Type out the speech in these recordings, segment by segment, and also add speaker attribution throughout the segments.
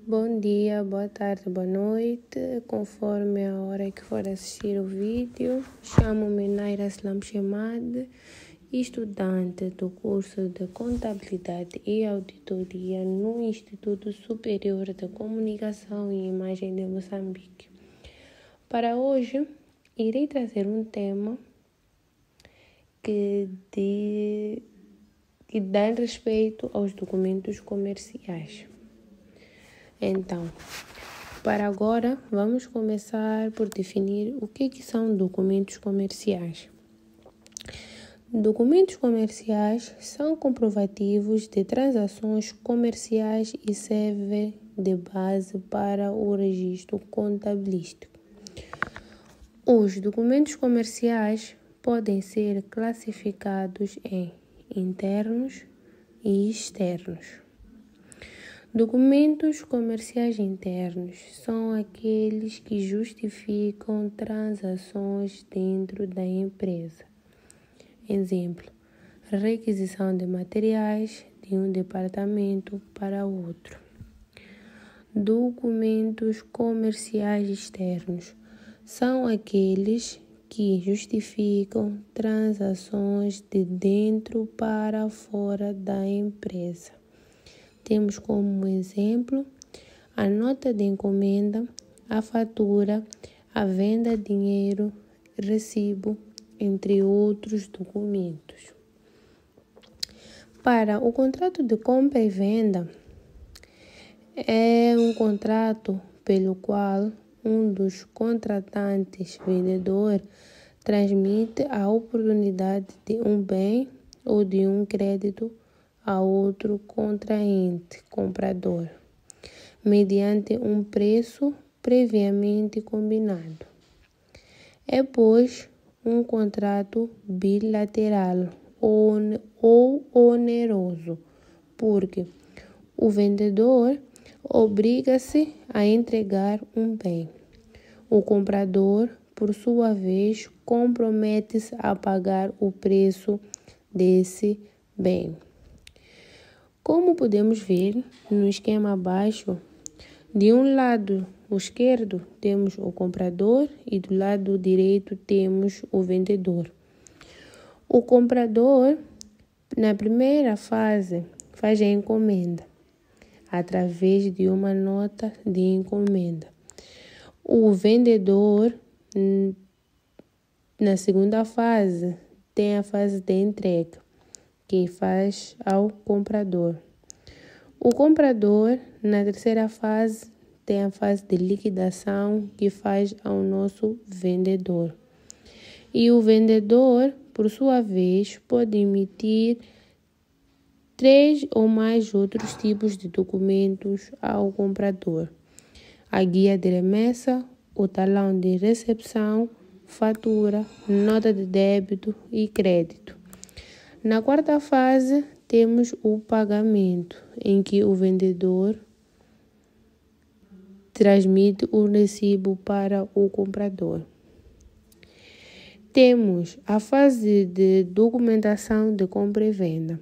Speaker 1: Bom dia, boa tarde, boa noite, conforme a hora que for assistir o vídeo. Chamo-me Naira Aslam Chemad, estudante do curso de Contabilidade e Auditoria no Instituto Superior de Comunicação e Imagem de Moçambique. Para hoje, irei trazer um tema que dá respeito aos documentos comerciais. Então, para agora, vamos começar por definir o que são documentos comerciais. Documentos comerciais são comprovativos de transações comerciais e servem de base para o registro contabilístico. Os documentos comerciais podem ser classificados em internos e externos. Documentos comerciais internos são aqueles que justificam transações dentro da empresa. Exemplo: requisição de materiais de um departamento para outro. Documentos comerciais externos são aqueles que justificam transações de dentro para fora da empresa. Temos como exemplo a nota de encomenda, a fatura, a venda de dinheiro, recibo, entre outros documentos. Para o contrato de compra e venda, é um contrato pelo qual um dos contratantes, vendedor, transmite a oportunidade de um bem ou de um crédito a outro contraente, comprador, mediante um preço previamente combinado. É, pois, um contrato bilateral ou oneroso, porque o vendedor obriga-se a entregar um bem. O comprador, por sua vez, compromete-se a pagar o preço desse bem. Como podemos ver no esquema abaixo, de um lado esquerdo temos o comprador e do lado direito temos o vendedor. O comprador, na primeira fase, faz a encomenda através de uma nota de encomenda. O vendedor, na segunda fase, tem a fase de entrega, que faz ao comprador. O comprador, na terceira fase, tem a fase de liquidação, que faz ao nosso vendedor. E o vendedor, por sua vez, pode emitir 3 ou mais outros tipos de documentos ao comprador: a guia de remessa, o talão de recepção, fatura, nota de débito e crédito. Na quarta fase, temos o pagamento, em que o vendedor transmite o recibo para o comprador. Temos a fase de documentação de compra e venda.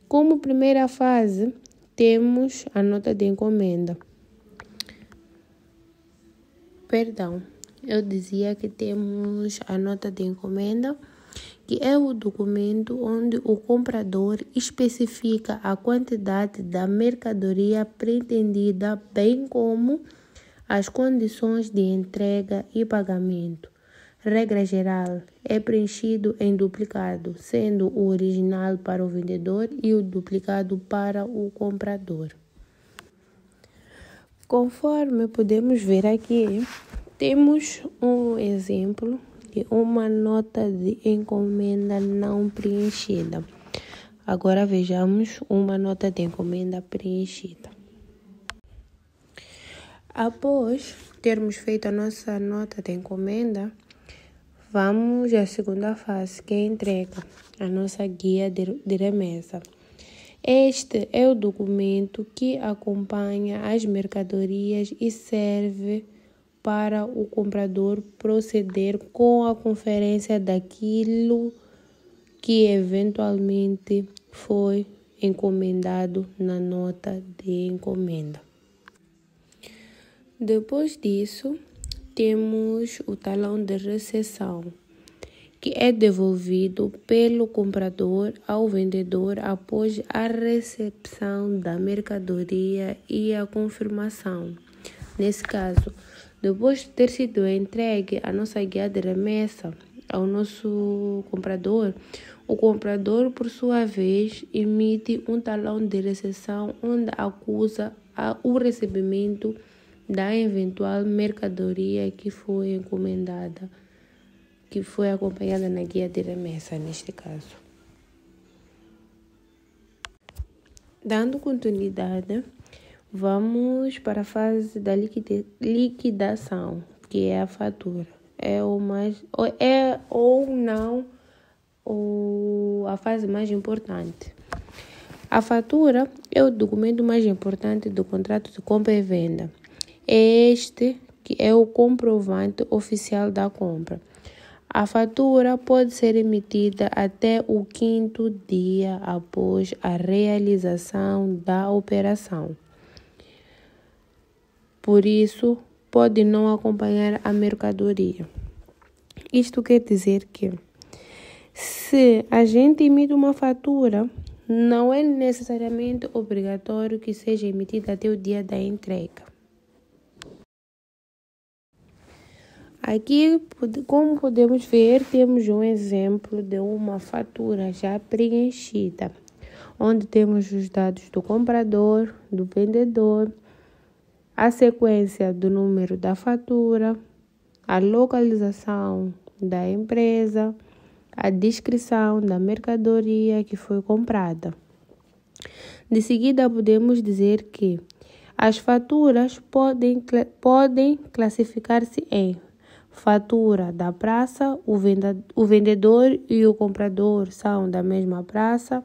Speaker 1: Como primeira fase, temos a nota de encomenda. Eu dizia que temos a nota de encomenda, que é o documento onde o comprador especifica a quantidade da mercadoria pretendida, bem como as condições de entrega e pagamento. Regra geral, é preenchido em duplicado, sendo o original para o vendedor e o duplicado para o comprador. Conforme podemos ver aqui, temos um exemplo de uma nota de encomenda não preenchida. Agora vejamos uma nota de encomenda preenchida. Após termos feito a nossa nota de encomenda, vamos à segunda fase, que é a entrega, a nossa guia de remessa. Este é o documento que acompanha as mercadorias e serve para o comprador proceder com a conferência daquilo que eventualmente foi encomendado na nota de encomenda. Depois disso, temos o talão de recepção, que é devolvido pelo comprador ao vendedor após a recepção da mercadoria e a confirmação. Nesse caso, depois de ter sido entregue a nossa guia de remessa ao nosso comprador, o comprador, por sua vez, emite um talão de recepção onde acusa o recebimento da eventual mercadoria que foi encomendada, que foi acompanhada na guia de remessa, neste caso. Dando continuidade, vamos para a fase da liquidação, que é a fatura. A fase mais importante. A fatura é o documento mais importante do contrato de compra e venda. Este que é o comprovante oficial da compra. A fatura pode ser emitida até o 5º dia após a realização da operação. Por isso, pode não acompanhar a mercadoria. Isto quer dizer que, se a gente emite uma fatura, não é necessariamente obrigatório que seja emitida até o dia da entrega. Aqui, como podemos ver, temos um exemplo de uma fatura já preenchida, onde temos os dados do comprador, do vendedor, a sequência do número da fatura, a localização da empresa, a descrição da mercadoria que foi comprada. De seguida, podemos dizer que as faturas podem classificar-se em fatura da praça, o vendedor e o comprador são da mesma praça.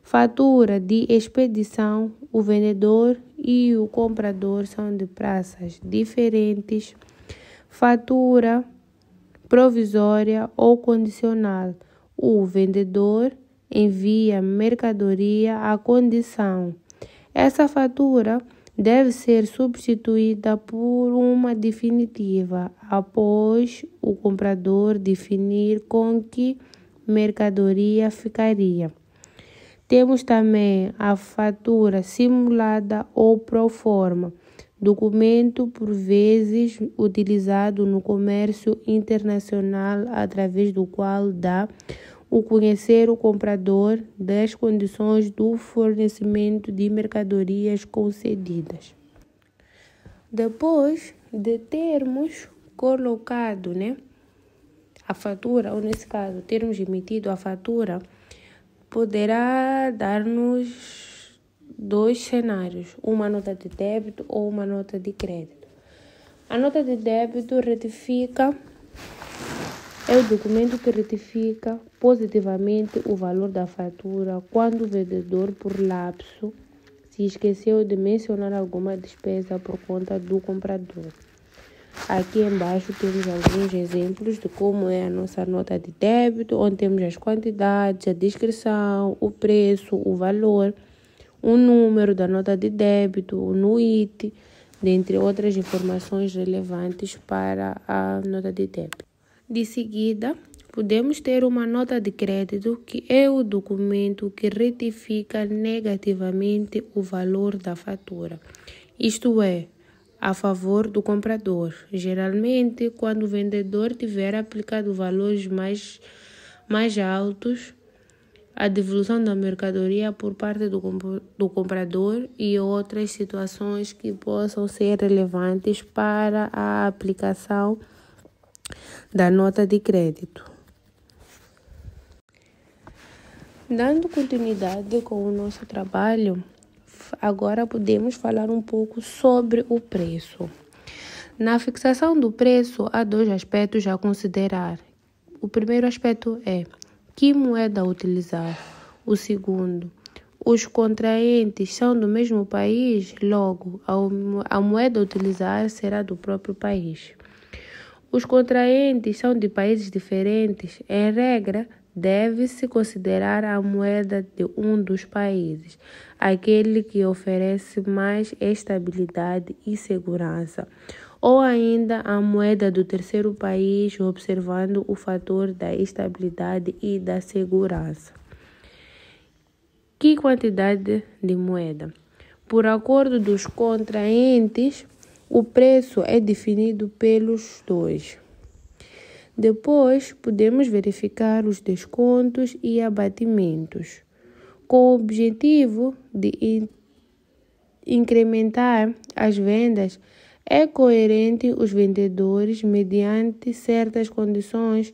Speaker 1: Fatura de expedição, o vendedor e o comprador são de praças diferentes. Fatura provisória ou condicional, o vendedor envia mercadoria à condição. Essa fatura deve ser substituída por uma definitiva após o comprador definir com que mercadoria ficaria. Temos também a fatura simulada ou pro forma, documento por vezes utilizado no comércio internacional através do qual dá o conhecer o comprador das condições do fornecimento de mercadorias concedidas. Depois de termos colocado, a fatura, ou nesse caso, termos emitido a fatura, poderá dar-nos 2 cenários, uma nota de débito ou uma nota de crédito. A nota de débito é o documento que retifica positivamente o valor da fatura quando o vendedor, por lapso, se esqueceu de mencionar alguma despesa por conta do comprador. Aqui embaixo temos alguns exemplos de como é a nossa nota de débito, onde temos as quantidades, a descrição, o preço, o valor, o número da nota de débito, o NUIT, dentre outras informações relevantes para a nota de débito. De seguida, podemos ter uma nota de crédito, que é o documento que retifica negativamente o valor da fatura, isto é, a favor do comprador. Geralmente, quando o vendedor tiver aplicado valores mais altos, a devolução da mercadoria por parte do comprador e outras situações que possam ser relevantes para a aplicação da nota de crédito. Dando continuidade com o nosso trabalho, agora podemos falar um pouco sobre o preço. Na fixação do preço, há 2 aspectos a considerar. O primeiro aspecto é que moeda utilizar. O segundo, os contraentes são do mesmo país, logo, a moeda a utilizar será do próprio país. Os contraentes são de países diferentes, em regra, deve-se considerar a moeda de um dos países, aquele que oferece mais estabilidade e segurança, ou ainda a moeda do terceiro país, observando o fator da estabilidade e da segurança. Que quantidade de moeda? Por acordo dos contraentes, o preço é definido pelos dois. Depois, podemos verificar os descontos e abatimentos. Com o objetivo de incrementar as vendas, é coerente os vendedores, mediante certas condições,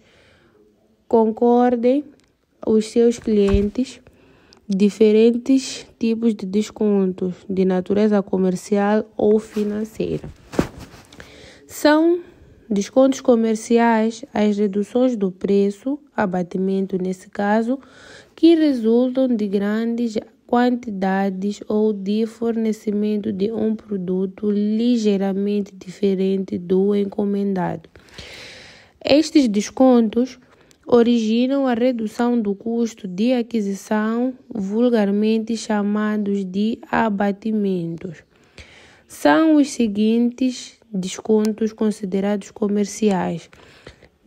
Speaker 1: concordem os seus clientes diferentes tipos de descontos de natureza comercial ou financeira. São descontos comerciais as reduções do preço, abatimento nesse caso, que resultam de grandes quantidades ou de fornecimento de um produto ligeiramente diferente do encomendado. Estes descontos originam a redução do custo de aquisição, vulgarmente chamados de abatimentos. São os seguintes descontos considerados comerciais: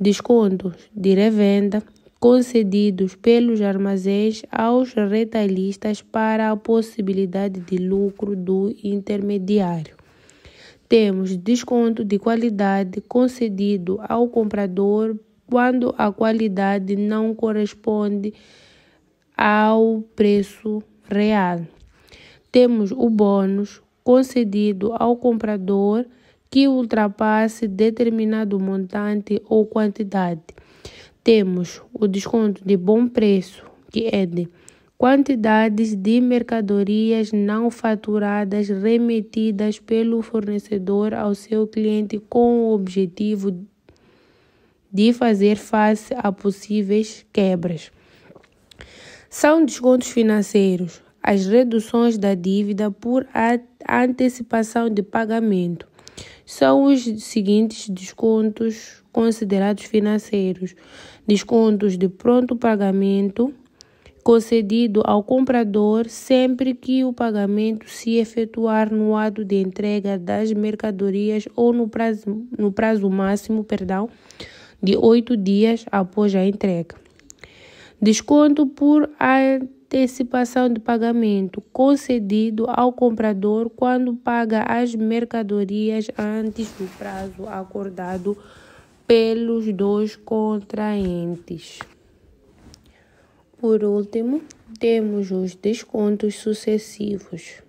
Speaker 1: descontos de revenda concedidos pelos armazéns aos retalhistas para a possibilidade de lucro do intermediário. Temos desconto de qualidade concedido ao comprador quando a qualidade não corresponde ao preço real. Temos o bônus concedido ao comprador que ultrapasse determinado montante ou quantidade. Temos o desconto de bom preço, que é de quantidades de mercadorias não faturadas remetidas pelo fornecedor ao seu cliente com o objetivo de fazer face a possíveis quebras. São descontos financeiros as reduções da dívida por antecipação de pagamento. São os seguintes descontos considerados financeiros: descontos de pronto pagamento concedido ao comprador sempre que o pagamento se efetuar no ato de entrega das mercadorias ou no prazo máximo, de 8 dias após a entrega. Desconto por antecipação de pagamento concedido ao comprador quando paga as mercadorias antes do prazo acordado pelos dois contraentes. Por último, temos os descontos sucessivos,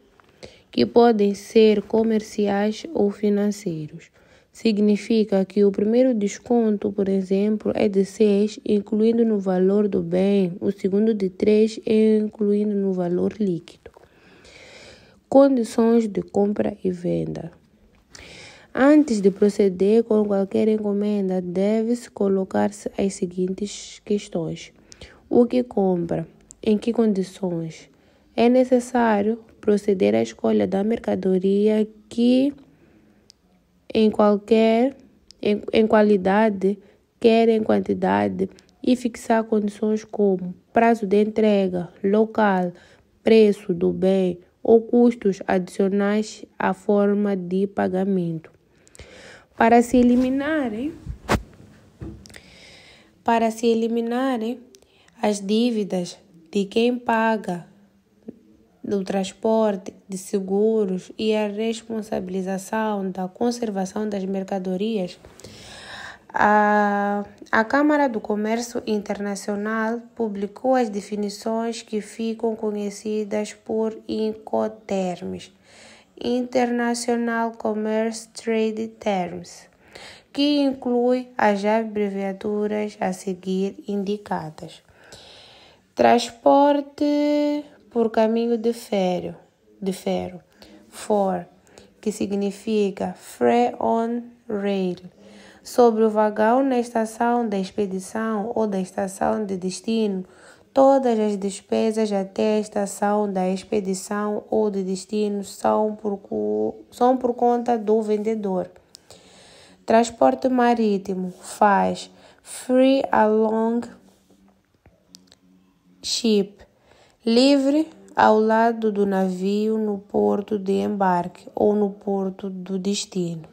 Speaker 1: que podem ser comerciais ou financeiros. Significa que o primeiro desconto, por exemplo, é de 6, incluindo no valor do bem, o segundo de 3, incluindo no valor líquido. Condições de compra e venda. Antes de proceder com qualquer encomenda, deve-se colocar-se as seguintes questões: o que compra? Em que condições? É necessário proceder à escolha da mercadoria que em qualidade, quer em quantidade, e fixar condições como prazo de entrega, local, preço do bem ou custos adicionais à forma de pagamento. Para se eliminarem as dívidas de quem paga do transporte, de seguros e a responsabilização da conservação das mercadorias, a Câmara do Comércio Internacional publicou as definições que ficam conhecidas por Incoterms, International Commerce Trade Terms, que inclui as abreviaturas a seguir indicadas: transporte por caminho de ferro, FOR, que significa Freight on Rail, sobre o vagão na estação da expedição ou da estação de destino, todas as despesas até a estação da expedição ou de destino são por conta do vendedor. Transporte marítimo, FAS, Free Along ship, livre ao lado do navio no porto de embarque ou no porto do destino.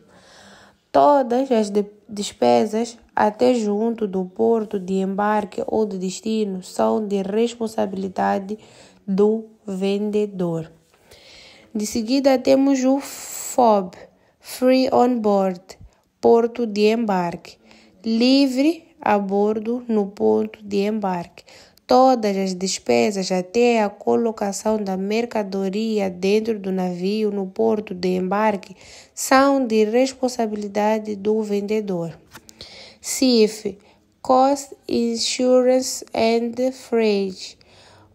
Speaker 1: Todas as despesas até junto do porto de embarque ou de destino são de responsabilidade do vendedor. De seguida temos o FOB, Free on Board, porto de embarque, livre a bordo no ponto de embarque. Todas as despesas até a colocação da mercadoria dentro do navio no porto de embarque são de responsabilidade do vendedor. CIF, Cost, Insurance and Freight,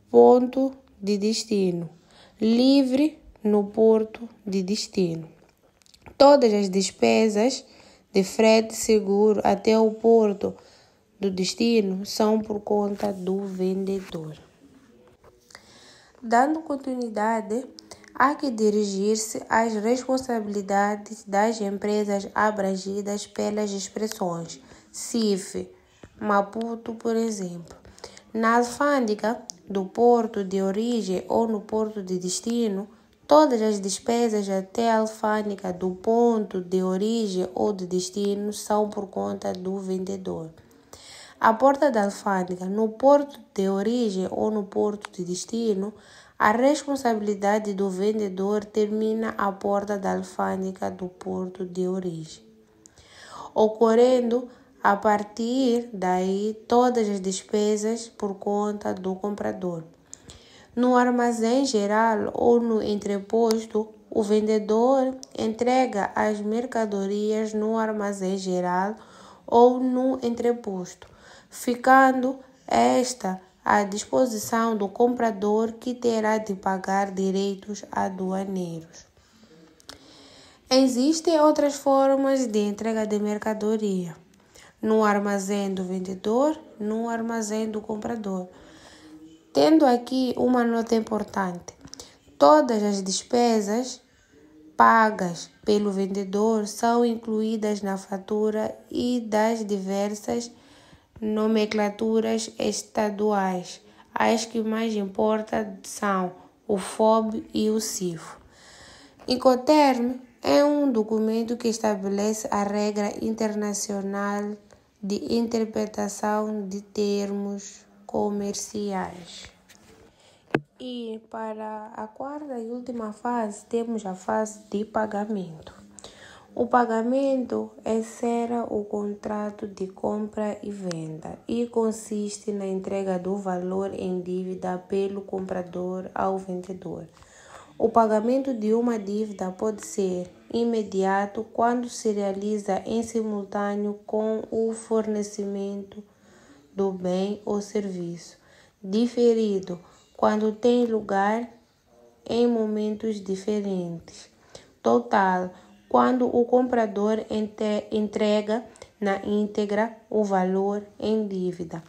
Speaker 1: ponto de destino, livre no porto de destino. Todas as despesas de frete seguro até o porto do destino são por conta do vendedor. Dando continuidade, há que dirigir-se às responsabilidades das empresas abrangidas pelas expressões CIF, Maputo, por exemplo. Na alfândega do porto de origem ou no porto de destino, todas as despesas até a alfândega do ponto de origem ou de destino são por conta do vendedor. À porta da alfândega, no porto de origem ou no porto de destino, a responsabilidade do vendedor termina à porta da alfândega do porto de origem, ocorrendo a partir daí todas as despesas por conta do comprador. No armazém geral ou no entreposto, o vendedor entrega as mercadorias no armazém geral ou no entreposto, ficando esta à disposição do comprador, que terá de pagar direitos aduaneiros. Existem outras formas de entrega de mercadoria: no armazém do vendedor, no armazém do comprador. Tendo aqui uma nota importante: todas as despesas pagas pelo vendedor são incluídas na fatura e das diversas nomenclaturas estaduais. As que mais importam são o FOB e o CIF. Incoterm é um documento que estabelece a regra internacional de interpretação de termos comerciais. E para a quarta e última fase, temos a fase de pagamento. O pagamento encerra o contrato de compra e venda e consiste na entrega do valor em dívida pelo comprador ao vendedor. O pagamento de uma dívida pode ser imediato quando se realiza em simultâneo com o fornecimento do bem ou serviço, diferido quando tem lugar em momentos diferentes, total quando o comprador entrega na íntegra o valor em dívida,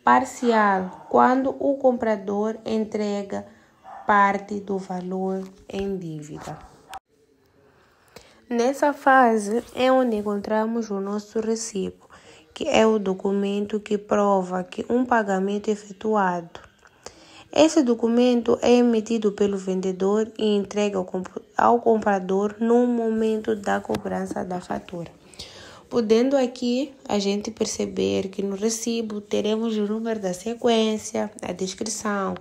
Speaker 1: parcial quando o comprador entrega parte do valor em dívida. Nessa fase é onde encontramos o nosso recibo, que é o documento que prova que um pagamento é efetuado. Esse documento é emitido pelo vendedor e entregue ao comprador no momento da cobrança da fatura. Podendo aqui a gente perceber que no recibo teremos o número da sequência, a descrição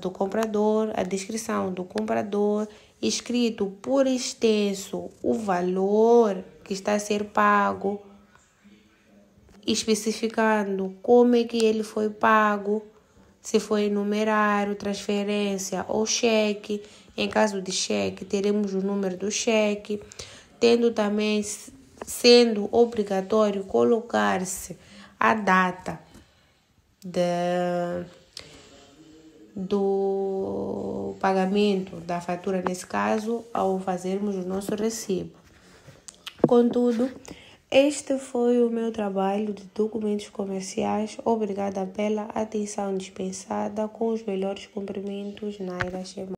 Speaker 1: do comprador, a descrição do comprador, escrito por extenso o valor que está a ser pago, especificando como é que ele foi pago, se foi numerário, transferência ou cheque. Em caso de cheque, teremos o número do cheque, tendo também sendo obrigatório colocar-se a data do pagamento da fatura, nesse caso, ao fazermos o nosso recibo. Contudo, este foi o meu trabalho de documentos comerciais. Obrigada pela atenção dispensada. Com os melhores cumprimentos, Naira Shema.